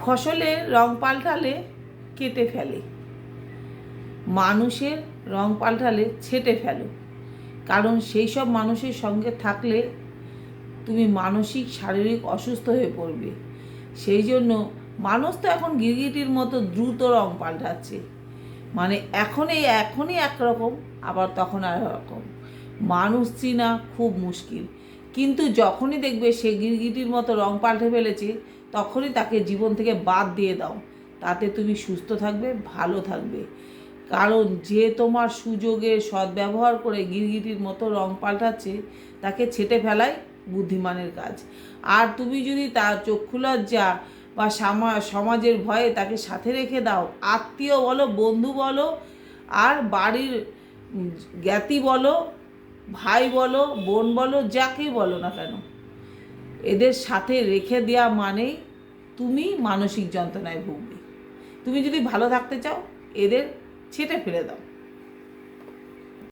ফসলের রং পাল্টালে কেটে ফেলে, মানুষের রং পাল্টালে ছেঁটে ফেলো। কারণ সেই সব মানুষের সঙ্গে থাকলে তুমি মানসিক শারীরিক অসুস্থ হয়ে পড়বে। সেই জন্য মানুষ তো এখন গিরগিটির মতো দ্রুত রং পাল্টাচ্ছে। মানে এখনই একরকম, আবার তখন আর রকম। মানুষ চেনা খুব মুশকিল। কিন্তু যখনই দেখবে সে গিরগিটির মতো রং পাল্টে ফেলেছে, তখনই তাকে জীবন থেকে বাদ দিয়ে দাও। তাতে তুমি সুস্থ থাকবে, ভালো থাকবে। কারণ যে তোমার সুযোগের সদ্ব্যবহার করে গিরগিটির মতো রং পাল্টাচ্ছে, তাকে ছেঁটে ফেলাই বুদ্ধিমানের কাজ। আর তুমি যদি তার চক্ষু লজ্জা বা সমাজের ভয়ে তাকে সাথে রেখে দাও, আত্মীয় বলো, বন্ধু বলো, আর বাড়ির জ্ঞাতি বলো, ভাই বলো, বোন বলো, যাকেই বলো না কেন, এদের সাথে রেখে দেওয়া মানেই তুমি মানসিক যন্ত্রণায় ভুগবে। তুমি যদি ভালো থাকতে চাও, এদের ছেঁটে ফেলে দাও।